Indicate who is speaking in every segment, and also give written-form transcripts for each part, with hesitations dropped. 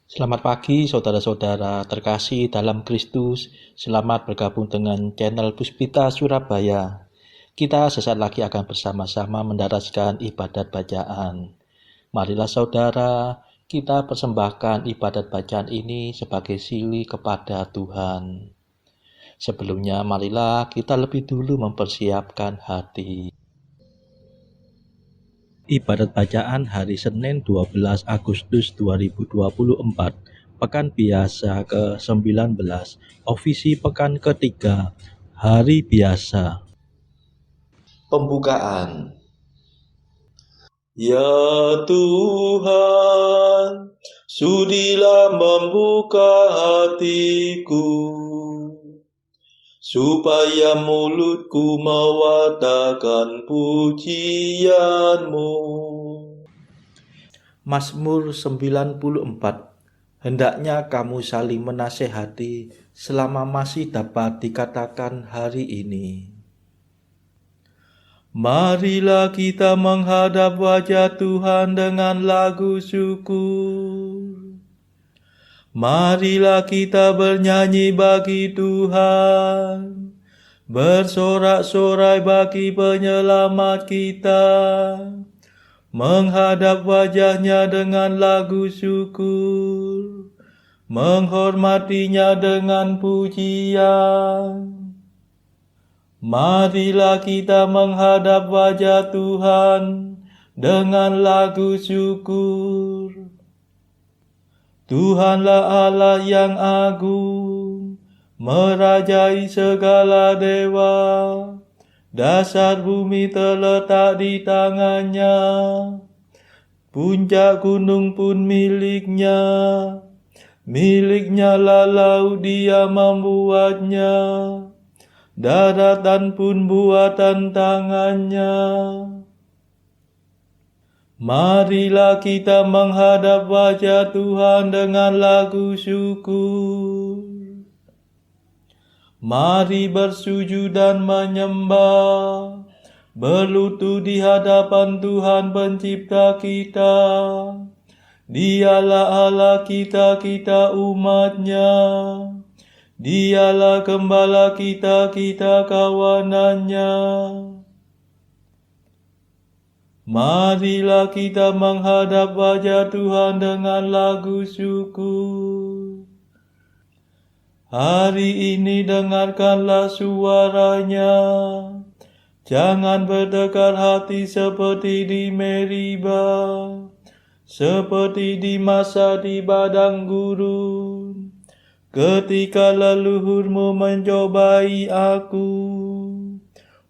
Speaker 1: Selamat pagi saudara-saudara terkasih dalam Kristus. Selamat bergabung dengan channel Puspita Surabaya. Kita sesaat lagi akan bersama-sama mendaraskan ibadat bacaan. Marilah saudara, kita persembahkan ibadat bacaan ini sebagai sili kepada Tuhan. Sebelumnya marilah kita lebih dulu mempersiapkan hati. Ibadat bacaan hari Senin 12 Agustus 2024, Pekan Biasa ke-19, Ofisi Pekan ketiga, Hari Biasa. Pembukaan. Ya Tuhan, sudilah membuka hatiku, supaya mulutku mewartakan pujian-Mu. Mazmur 94. Hendaknya kamu saling menasehati selama masih dapat dikatakan hari ini. Marilah kita menghadap wajah Tuhan dengan lagu syukur. Marilah kita bernyanyi bagi Tuhan, bersorak-sorai bagi penyelamat kita, menghadap wajahnya dengan lagu syukur, menghormatinya dengan pujian. Marilah kita menghadap wajah Tuhan dengan lagu syukur. Tuhanlah Allah yang agung, merajai segala dewa. Dasar bumi terletak di tangannya, puncak gunung pun miliknya. Miliknya lah laut, dia membuatnya, daratan pun buatan tangannya. Marilah kita menghadap wajah Tuhan dengan lagu syukur. Mari bersujud dan menyembah, berlutut di hadapan Tuhan pencipta kita. Dialah Allah kita, kita umatnya. Dialah gembala kita, kita kawanannya. Marilah kita menghadap wajah Tuhan dengan lagu syukur. Hari ini dengarkanlah suaranya. Jangan bertekar hati seperti di Meriba, seperti di masa di padang gurun, ketika leluhurmu mencobai aku,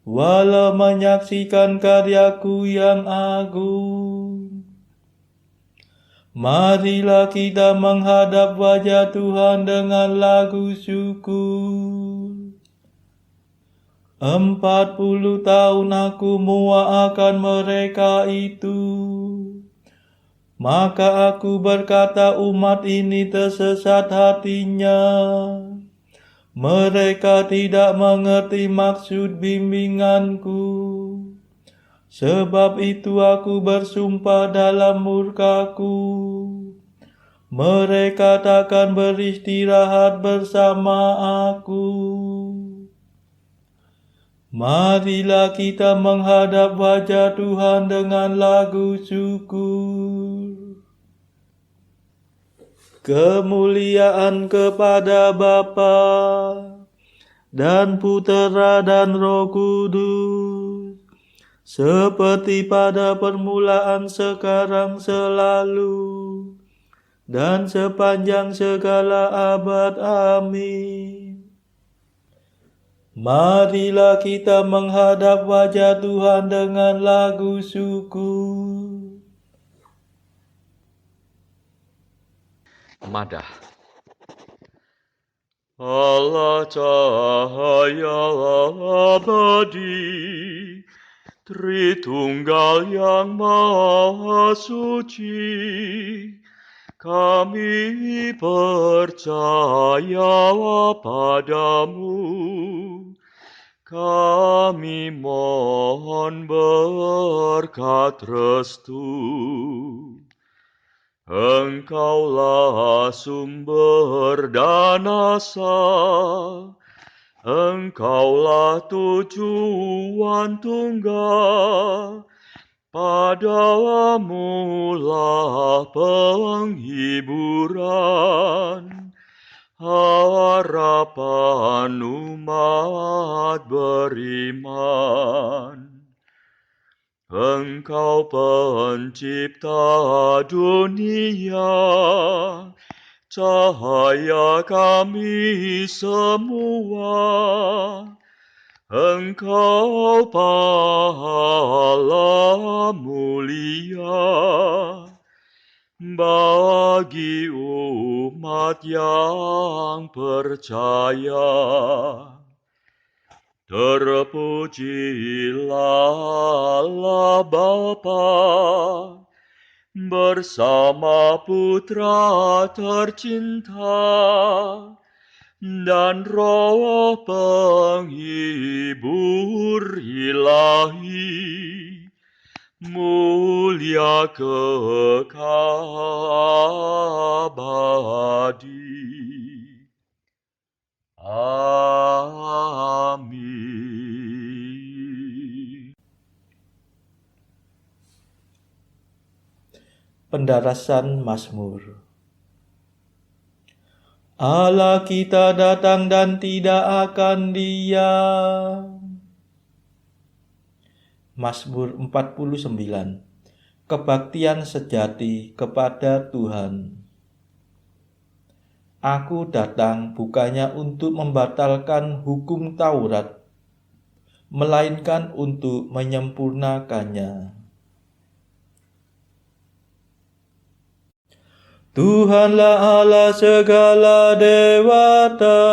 Speaker 1: walau menyaksikan karyaku yang agung. Marilah kita menghadap wajah Tuhan dengan lagu syukur. 40 tahun aku muak akan mereka itu. Maka aku berkata, umat ini tersesat hatinya. Mereka tidak mengerti maksud bimbinganku. Sebab itu aku bersumpah dalam murkaku, mereka takkan beristirahat bersama aku. Marilah kita menghadap wajah Tuhan dengan lagu syukur. Kemuliaan kepada Bapa dan Putera dan Roh Kudus, seperti pada permulaan, sekarang, selalu, dan sepanjang segala abad. Amin. Marilah kita menghadap wajah Tuhan dengan lagu syukur.
Speaker 2: Madah. Allah cahaya abadi, Tritunggal yang Maha Suci, kami percaya padamu, kami mohon berkat restu. Engkaulah sumber dan asa, Engkaulah tujuan tunggal, padamu lah penghiburan, harapan umat beriman. Engkau pencipta dunia, cahaya kami semua. Engkau pahala mulia bagi umat yang percaya. Terpujilah Allah Bapa bersama Putra tercinta dan Roh penghibur ilahi, mulia kekal abadi. Amin.
Speaker 1: Pendarasan Mazmur. Allah kita datang dan tidak akan diam. Mazmur 49. Kebaktian sejati kepada Tuhan. Aku datang bukannya untuk membatalkan hukum Taurat, melainkan untuk menyempurnakannya. Tuhanlah Allah segala dewata,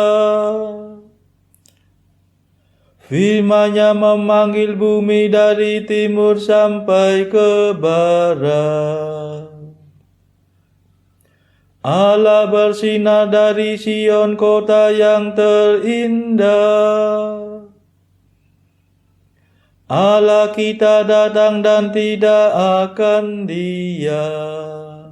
Speaker 1: firman-Nya memanggil bumi dari timur sampai ke barat. Allah bersinar dari Sion, kota yang terindah. Allah kita datang dan tidak akan diam.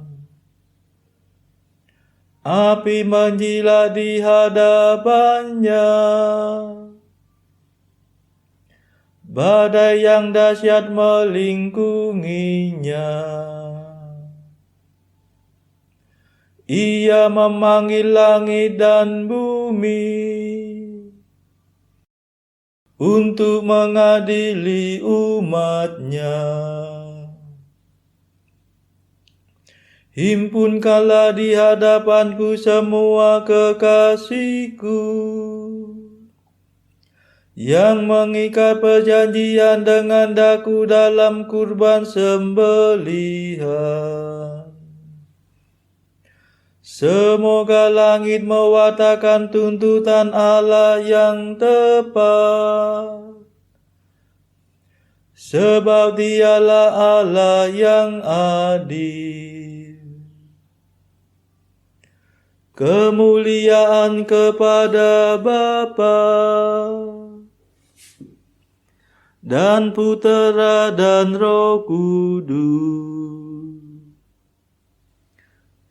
Speaker 1: Api menjilat di hadapannya, badai yang dahsyat melingkunginya. Ia memanggil langit dan bumi untuk mengadili umat-Nya. Himpunkanlah di hadapanku semua kekasihku, yang mengikat perjanjian dengan daku dalam kurban sembelihan. Semoga langit mewartakan tuntutan Allah yang tepat, sebab Dialah Allah yang adil. Kemuliaan kepada Bapa dan Putera dan Roh Kudus,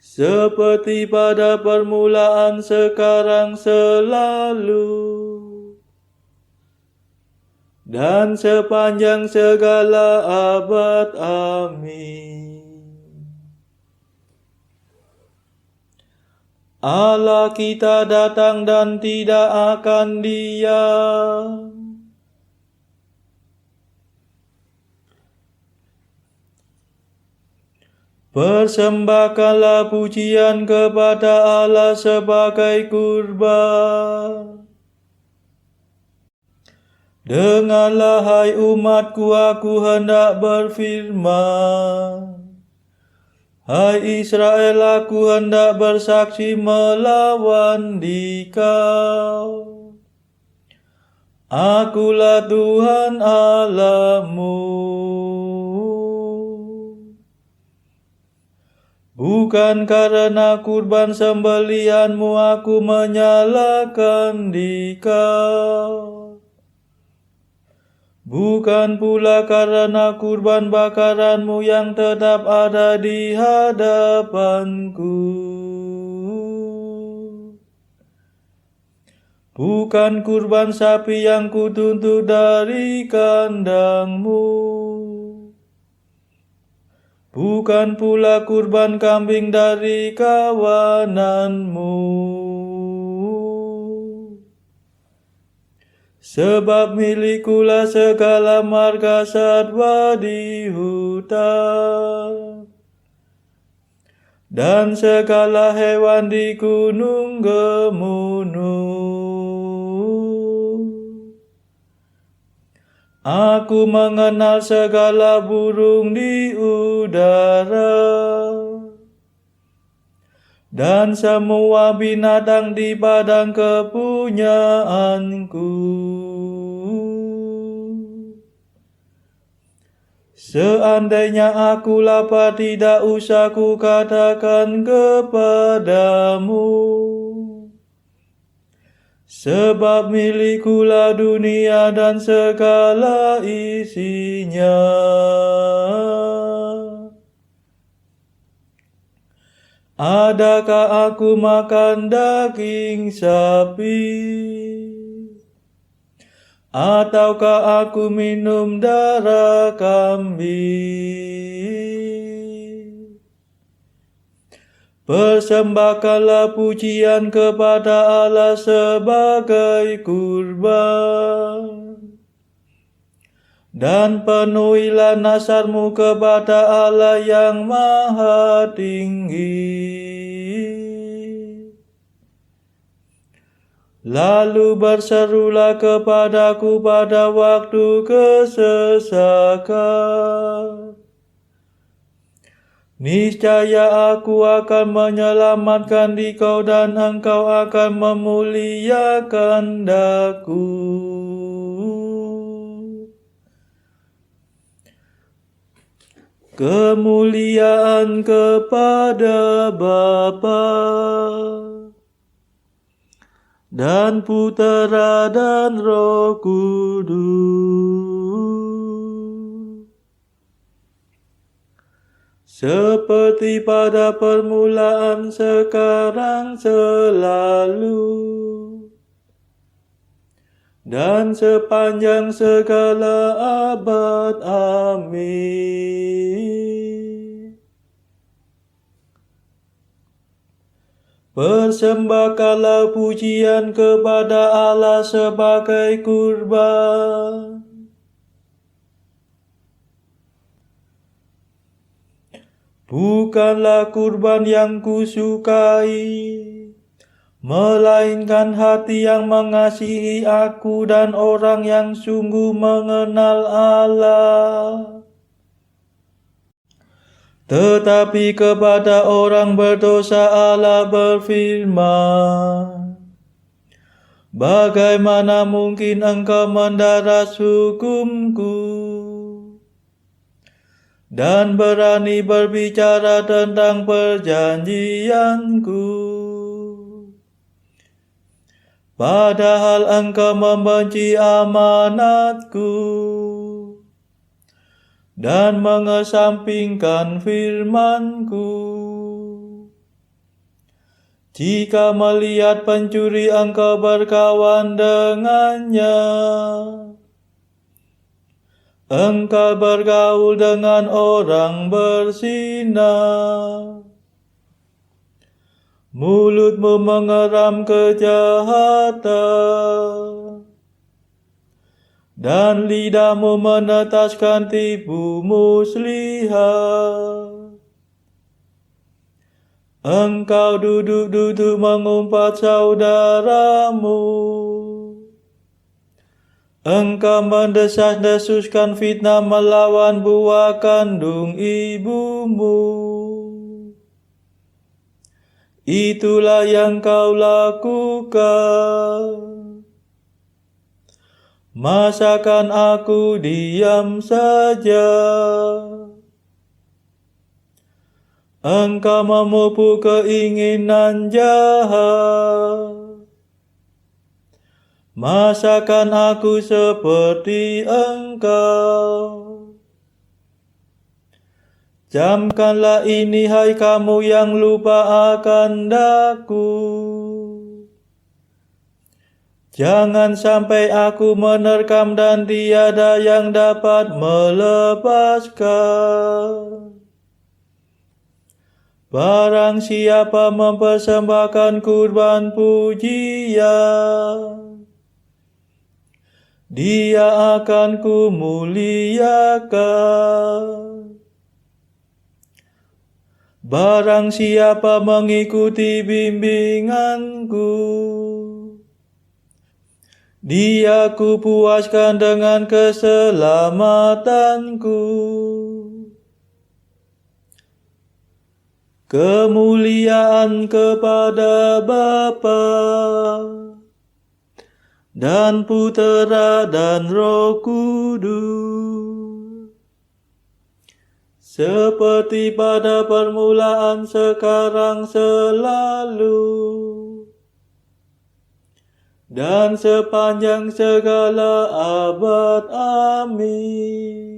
Speaker 1: seperti pada permulaan, sekarang, selalu, dan sepanjang segala abad. Amin. Allah kita datang dan tidak akan diam. Persembahkanlah pujian kepada Allah sebagai kurban. Dengarlah hai umatku, aku hendak berfirman. Hai Israel, aku hendak bersaksi melawan dikau. Akulah Tuhan Allahmu. Bukan karena kurban sembelihanmu aku menyalahkan dikau. bukan pula karena kurban bakaranmu yang tetap ada di hadapanku. Bukan kurban sapi yang kutuntut dari kandangmu. Bukan pula kurban kambing dari kawananmu. Sebab milikulah segala marga satwa di hutan, dan segala hewan di gunung gemunung. Aku mengenal segala burung di udara, dan semua binatang di padang kepunyaanku. Seandainya aku lapar, tidak usah ku katakan kepadamu, sebab milikulah dunia dan segala isinya. Adakah aku makan daging sapi? Ataukah aku minum darah kambing? Persembahkanlah pujian kepada Allah sebagai kurban, dan penuhilah nazarmu kepada Allah yang Maha Tinggi. Lalu berserulah kepadaku pada waktu kesesakan. Niscaya aku akan menyelamatkan dikau, dan engkau akan memuliakan daku. Kemuliaan kepada Bapa dan Putera dan Roh Kudus, seperti pada permulaan, sekarang, selalu, dan sepanjang segala abad. Amin. Persembahkanlah pujian kepada Allah sebagai kurban. Bukanlah kurban yang kusukai, melainkan hati yang mengasihi aku dan orang yang sungguh mengenal Allah. Tetapi kepada orang berdosa Allah berfirman, bagaimana mungkin engkau mendarat hukumku, dan berani berbicara tentang perjanjianku, padahal engkau membenci amanatku dan mengesampingkan firman-Ku. Jika melihat pencuri engkau berkawan dengannya, engkau bergaul dengan orang berzina, mulutmu mengeram kejahatan, dan lidahmu menetaskan tipu muslihat. Engkau duduk-duduk mengumpat saudaramu. Engkau mendesas-desuskan fitnah melawan buah kandung ibumu. Itulah yang kau lakukan. Masakan aku diam saja? Engkau memupuk keinginan jahat, Masakan aku seperti Engkau? Camkanlah ini, hai kamu yang lupa akan daku. Jangan sampai aku menerkam dan tiada yang dapat melepaskan. Barang siapa mempersembahkan kurban pujian, dia akan kumuliakan. Barang siapa mengikuti bimbinganku, dia kupuaskan dengan keselamatanku. Kemuliaan kepada Bapa dan Putera dan Roh Kudus, seperti pada permulaan, sekarang, selalu, dan sepanjang segala abad. Amin.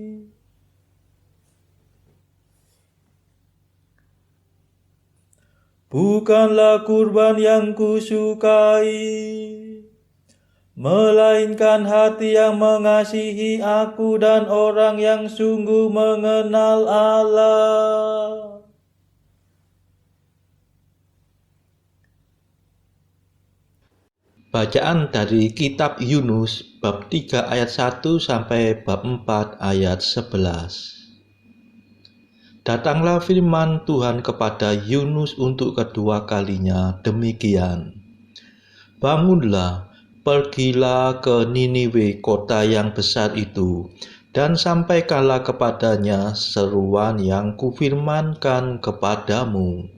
Speaker 1: Bukanlah kurban yang kusukai, melainkan hati yang mengasihi aku dan orang yang sungguh mengenal Allah. Bacaan dari kitab Yunus bab 3 ayat 1 sampai bab 4 ayat 11. Datanglah firman Tuhan kepada Yunus untuk kedua kalinya demikian. Bangunlah, pergilah ke Niniwe, kota yang besar itu, dan sampaikanlah kepadanya seruan yang kufirmankan kepadamu.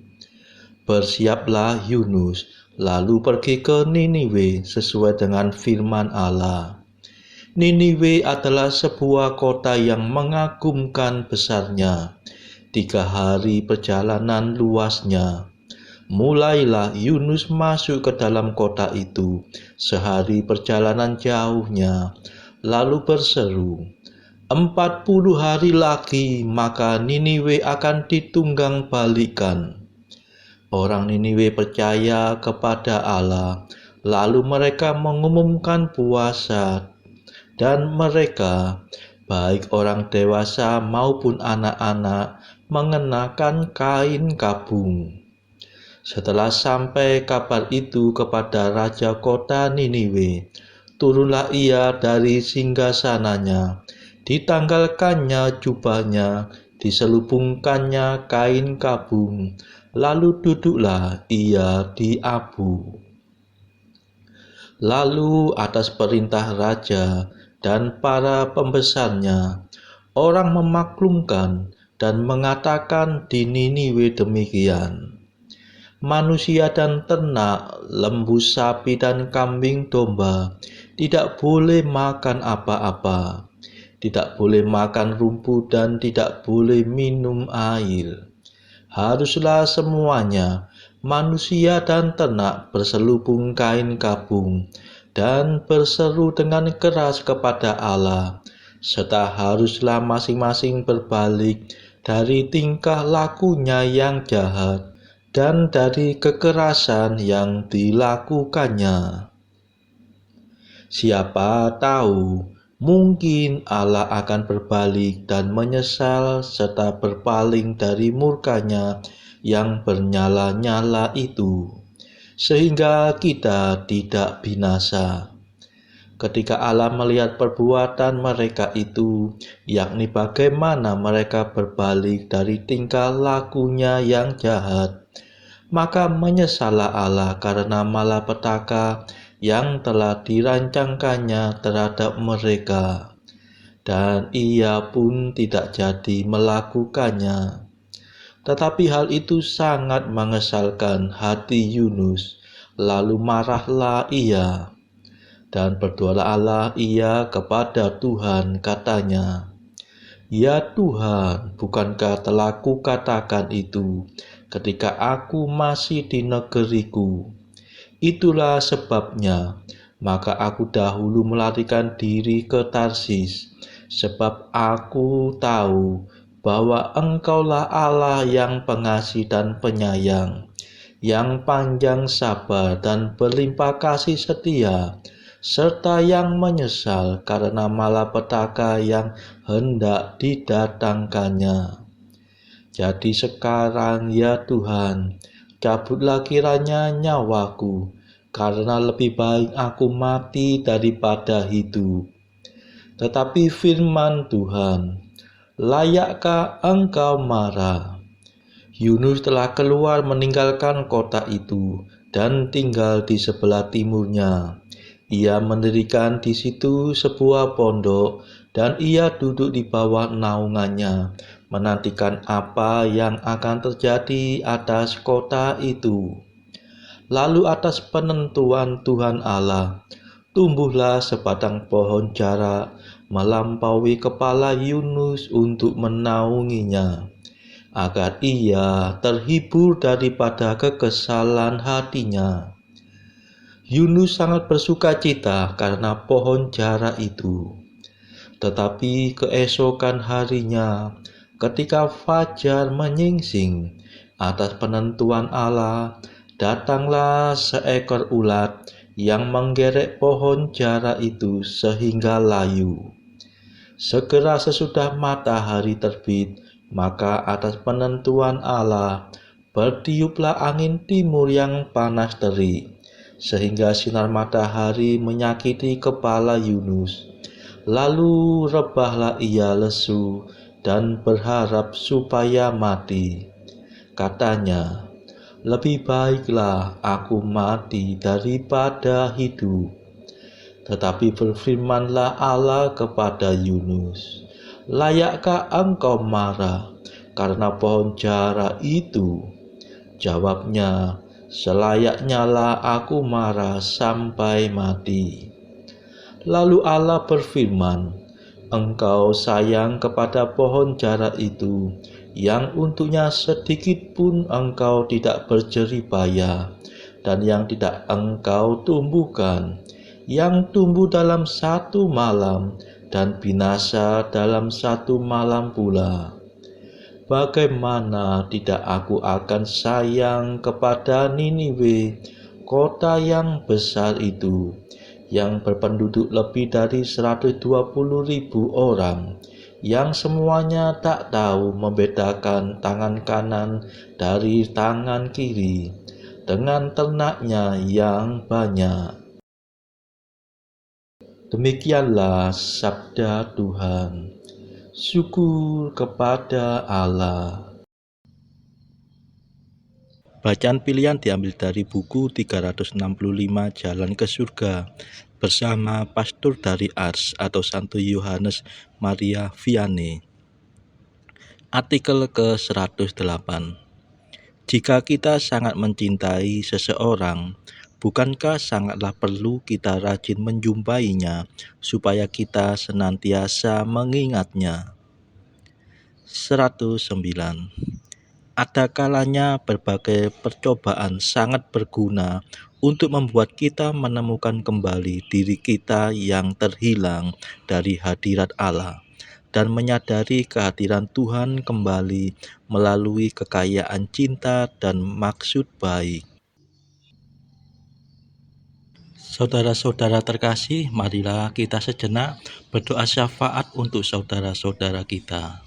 Speaker 1: Bersiaplah Yunus, lalu pergi ke Niniwe sesuai dengan firman Allah. Niniwe adalah sebuah kota yang mengagumkan besarnya. 3 hari perjalanan luasnya. Mulailah Yunus masuk ke dalam kota itu, sehari perjalanan jauhnya, lalu berseru, 40 hari lagi maka Niniwe akan ditunggang balikan. Orang Niniwe percaya kepada Allah, lalu mereka mengumumkan puasa, dan mereka, baik orang dewasa maupun anak-anak, mengenakan kain kabung. Setelah sampai kabar itu kepada raja kota Niniwe, turunlah ia dari singgasananya, ditanggalkannya jubahnya, diselubungkannya kain kabung, lalu duduklah ia di abu. Lalu atas perintah raja dan para pembesarnya, orang memaklumkan dan mengatakan di Niniwe demikian. Manusia dan ternak, lembu, sapi, dan kambing domba tidak boleh makan apa-apa, tidak boleh makan rumput dan tidak boleh minum air. Haruslah semuanya, manusia dan ternak, berselubung kain kabung dan berseru dengan keras kepada Allah, serta haruslah masing-masing berbalik dari tingkah lakunya yang jahat dan dari kekerasan yang dilakukannya. Siapa tahu, mungkin Allah akan berbalik dan menyesal serta berpaling dari murkanya yang bernyala-nyala itu, sehingga kita tidak binasa. Ketika Allah melihat perbuatan mereka itu, yakni bagaimana mereka berbalik dari tingkah lakunya yang jahat, maka menyesallah Allah karena malapetaka yang telah dirancangkannya terhadap mereka, dan ia pun tidak jadi melakukannya. Tetapi hal itu sangat mengesalkan hati Yunus, lalu marahlah ia. Dan berdoalah Allah ia kepada Tuhan, katanya, "Ya Tuhan, bukankah telah kukatakan itu ketika aku masih di negeriku? Itulah sebabnya maka aku dahulu melarikan diri ke Tarsis, sebab aku tahu bahwa Engkaulah Allah yang pengasih dan penyayang, yang panjang sabar dan berlimpah kasih setia, serta yang menyesal karena malapetaka yang hendak didatangkannya. Jadi sekarang ya Tuhan, cabutlah kiranya nyawaku, karena lebih baik aku mati daripada hidup. Tetapi firman Tuhan, layakkah engkau marah? Yunus telah keluar meninggalkan kota itu dan tinggal di sebelah timurnya. Ia mendirikan di situ sebuah pondok dan ia duduk di bawah naungannya, menantikan apa yang akan terjadi atas kota itu. Lalu atas penentuan Tuhan Allah, tumbuhlah sebatang pohon jara melampaui kepala Yunus untuk menaunginya, agar ia terhibur daripada kekesalan hatinya. Yunus sangat bersuka cita karena pohon jara itu. Tetapi keesokan harinya, ketika fajar menyingsing, atas penentuan Allah, datanglah seekor ulat yang menggerek pohon jara itu sehingga layu. Segera sesudah matahari terbit, maka atas penentuan Allah, bertiuplah angin timur yang panas terik, sehingga sinar matahari menyakiti kepala Yunus. Lalu rebahlah ia lesu dan berharap supaya mati. Katanya, lebih baiklah aku mati daripada hidup. Tetapi berfirmanlah Allah kepada Yunus, layakkah engkau marah karena pohon jara itu? Jawabnya, selayaknya lah aku marah sampai mati. Lalu Allah berfirman, engkau sayang kepada pohon jara itu, yang untuknya sedikit pun engkau tidak berjerih payah, dan yang tidak engkau tumbuhkan, yang tumbuh dalam satu malam dan binasa dalam satu malam pula. Bagaimana tidak aku akan sayang kepada Niniwe, kota yang besar itu, yang berpenduduk lebih dari 120.000 orang, yang semuanya tak tahu membedakan tangan kanan dari tangan kiri, dengan ternaknya yang banyak. Demikianlah sabda Tuhan. Syukur kepada Allah. Bacaan pilihan diambil dari buku 365 Jalan ke Surga bersama pastor dari Ars atau Santo Yohanes Maria Vianney. Artikel ke-108. Jika kita sangat mencintai seseorang, bukankah sangatlah perlu kita rajin menjumpainya supaya kita senantiasa mengingatnya? 109. Ada kalanya berbagai percobaan sangat berguna untuk membuat kita menemukan kembali diri kita yang terhilang dari hadirat Allah dan menyadari kehadiran Tuhan kembali melalui kekayaan cinta dan maksud baik. Saudara-saudara terkasih, marilah kita sejenak berdoa syafaat untuk saudara-saudara kita.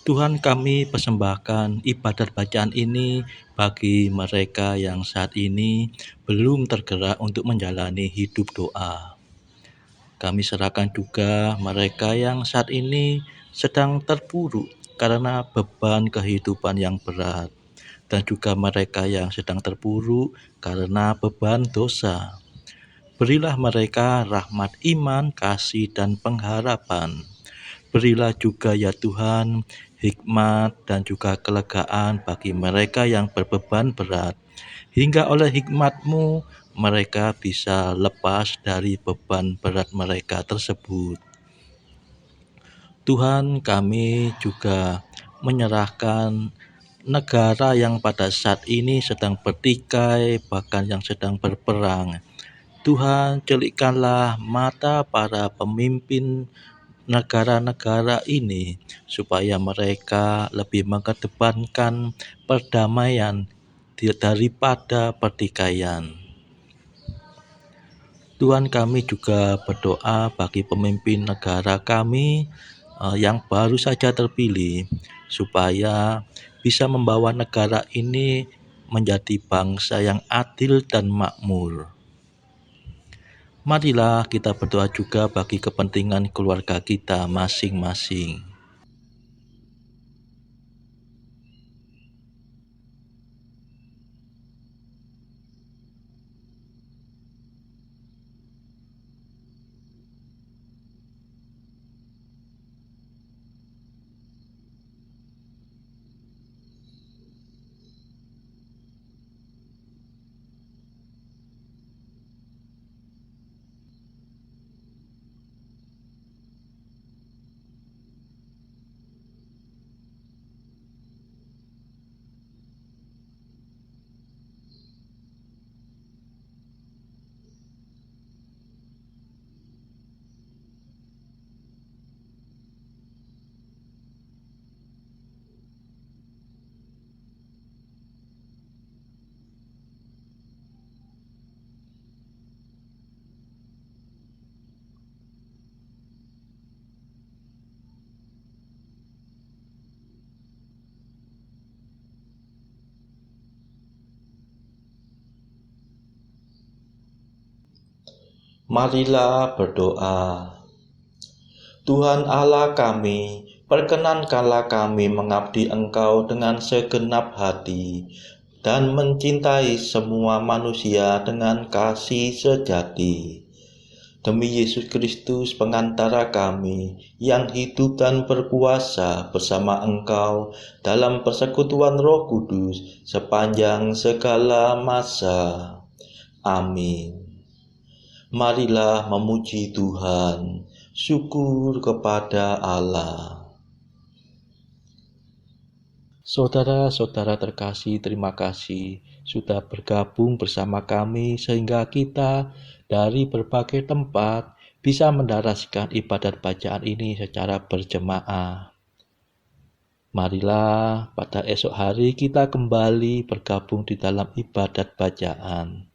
Speaker 1: Tuhan, kami persembahkan ibadat bacaan ini bagi mereka yang saat ini belum tergerak untuk menjalani hidup doa. Kami serahkan juga mereka yang saat ini sedang terpuruk karena beban kehidupan yang berat, dan juga mereka yang sedang terpuruk karena beban dosa. Berilah mereka rahmat iman, kasih, dan pengharapan. Berilah juga ya Tuhan hikmat dan juga kelegaan bagi mereka yang berbeban berat, hingga oleh hikmat-Mu mereka bisa lepas dari beban berat mereka tersebut. Tuhan, kami juga menyerahkan negara yang pada saat ini sedang bertikai, bahkan yang sedang berperang. Tuhan, celikkanlah mata para pemimpin negara-negara ini supaya mereka lebih mengedepankan perdamaian daripada pertikaian. Tuhan, kami juga berdoa bagi pemimpin negara kami yang baru saja terpilih, supaya bisa membawa negara ini menjadi bangsa yang adil dan makmur. Marilah kita berdoa juga bagi kepentingan keluarga kita masing-masing. Marilah berdoa. Tuhan Allah kami, perkenankanlah kami mengabdi Engkau dengan segenap hati dan mencintai semua manusia dengan kasih sejati. Demi Yesus Kristus pengantara kami yang hidup dan berkuasa bersama Engkau dalam persekutuan Roh Kudus sepanjang segala masa. Amin. Marilah memuji Tuhan. Syukur kepada Allah. Saudara-saudara terkasih, terima kasih sudah bergabung bersama kami sehingga kita dari berbagai tempat bisa mendaraskan ibadat bacaan ini secara berjemaah. Marilah pada esok hari kita kembali bergabung di dalam ibadat bacaan.